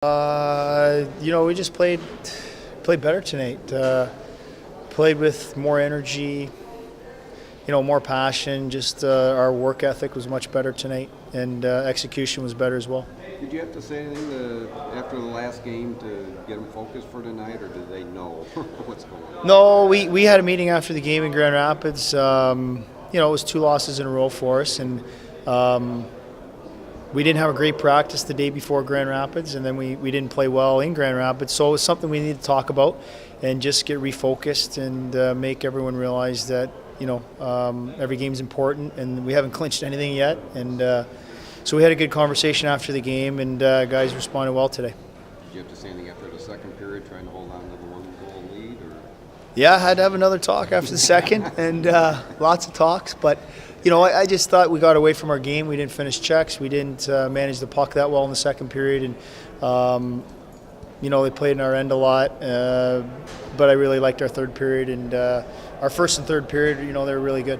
We just played better tonight. Played with more energy, more passion. Just our work ethic was much better tonight, and execution was better as well. Did you have to say anything after the last game to get them focused for tonight, or did they know what's going on? No, we had a meeting after the game in Grand Rapids. It was 2 losses in a row for us, and we didn't have a great practice the day before Grand Rapids, and then we didn't play well in Grand Rapids. So it was something we need to talk about and just get refocused and make everyone realize that every game's important, and we haven't clinched anything yet. And so we had a good conversation after the game, and guys responded well today. Did you have to say anything after the second period, trying to hold on to the 1-goal lead? Or? Yeah, I had to have another talk after the second, and lots of talks, but. I just thought we got away from our game. We didn't finish checks. We didn't manage the puck that well in the second period. And, they played in our end a lot. But I really liked our third period. And our first and third period, they were really good.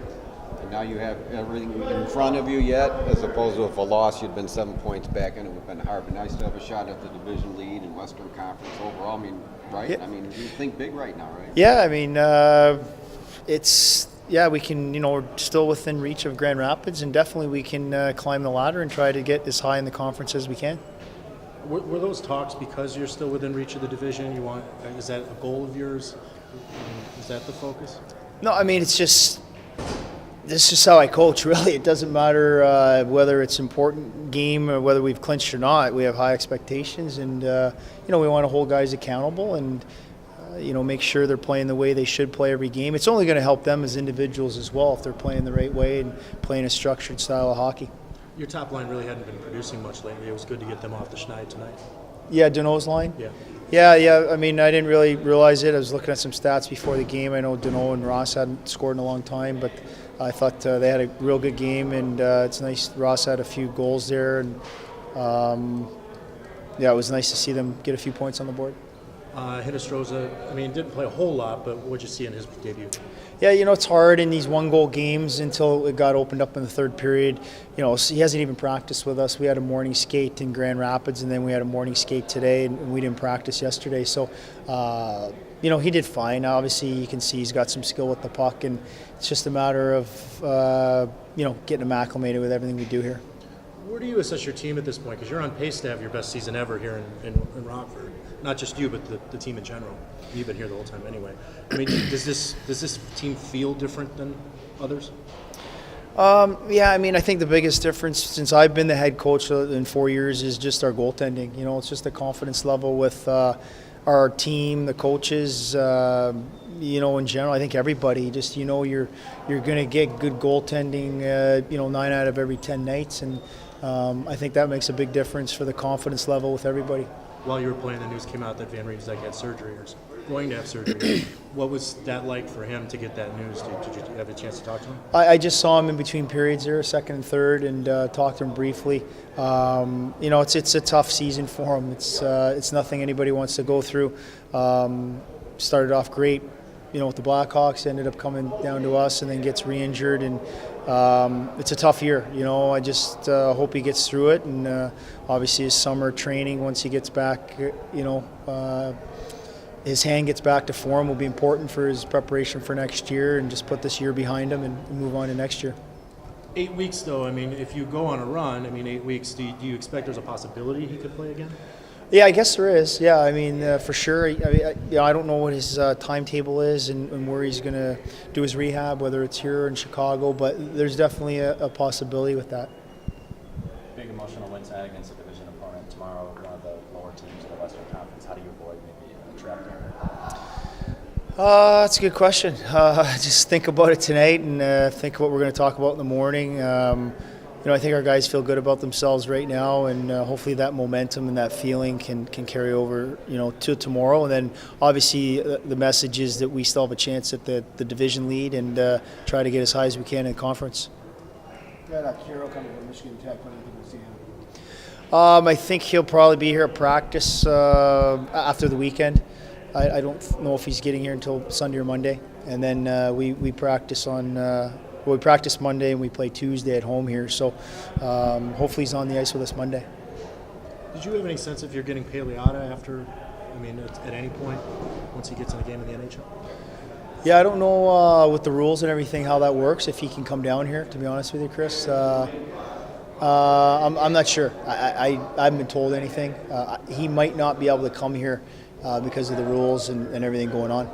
And now you have everything in front of you yet, as opposed to if a loss, you'd been 7 points back and it would have been hard. But now you still have a shot at the division lead and Western Conference overall. Right? Yeah. You think big right now, right? Yeah, it's... Yeah, we can, we're still within reach of Grand Rapids, and definitely we can climb the ladder and try to get as high in the conference as we can. Were those talks because you're still within reach of the division? Is that a goal of yours? Is that the focus? No, this is how I coach, really. It doesn't matter whether it's an important game or whether we've clinched or not. We have high expectations, and, we want to hold guys accountable and make sure they're playing the way they should play every game. It's only going to help them as individuals as well if they're playing the right way and playing a structured style of hockey. Your top line really hadn't been producing much lately. It was good to get them off the schneid tonight. Yeah, Deneau's line? Yeah. Yeah. I didn't really realize it. I was looking at some stats before the game. I know Deneau and Ross hadn't scored in a long time, but I thought they had a real good game, and it's nice. Ross had a few goals there, and it was nice to see them get a few points on the board. Hinostroza, didn't play a whole lot, but what'd you see in his debut? Yeah, it's hard in these 1-goal games until it got opened up in the third period. He hasn't even practiced with us. We had a morning skate in Grand Rapids, and then we had a morning skate today, and we didn't practice yesterday. So, he did fine. Obviously, you can see he's got some skill with the puck, and it's just a matter of, getting him acclimated with everything we do here. Where do you assess your team at this point? Because you're on pace to have your best season ever here in Rockford. Not just you, but the team in general. You've been here the whole time anyway. Does this team feel different than others? I think the biggest difference since I've been the head coach in 4 years is just our goaltending. It's just the confidence level with our team, the coaches, in general. I think everybody just, you're going to get good goaltending, 9 out of every 10 nights. And I think that makes a big difference for the confidence level with everybody. While you were playing, the news came out that Van Riemsdyk had surgery or going to have surgery. What was that like for him to get that news? Did you have a chance to talk to him? I just saw him in between periods there, second and third, and talked to him briefly. It's a tough season for him. It's nothing anybody wants to go through. Started off great, with the Blackhawks, ended up coming down to us and then gets re-injured, and it's a tough year. I just hope he gets through it, and obviously his summer training, once he gets back, his hand gets back to form, will be important for his preparation for next year, and just put this year behind him and move on to next year. 8 weeks, though, if you go on a run, 8 weeks, do you expect there's a possibility he could play again? Yeah, I guess there is. Yeah, for sure. I don't know what his timetable is and where he's going to do his rehab, whether it's here or in Chicago, but there's definitely a possibility with that. Big emotional win tonight against a division opponent tomorrow, one of the lower teams in the Western Conference. How do you avoid maybe a trap there? That's a good question. Just think about it tonight and think of what we're going to talk about in the morning. I think our guys feel good about themselves right now, and hopefully that momentum and that feeling can carry over, to tomorrow. And then obviously the message is that we still have a chance at the division lead and try to get as high as we can in conference. Kiro coming from Michigan Tech. What do you think we'll see him? I think he'll probably be here at practice after the weekend. I don't know if he's getting here until Sunday or Monday, and then we practice on. We practice Monday and we play Tuesday at home here, so hopefully he's on the ice with us Monday. Did you have any sense if you're getting Paleotta after, at any point, once he gets in a game in the NHL? Yeah, I don't know with the rules and everything how that works, if he can come down here, to be honest with you, Chris. I'm not sure. I haven't been told anything. He might not be able to come here because of the rules and everything going on.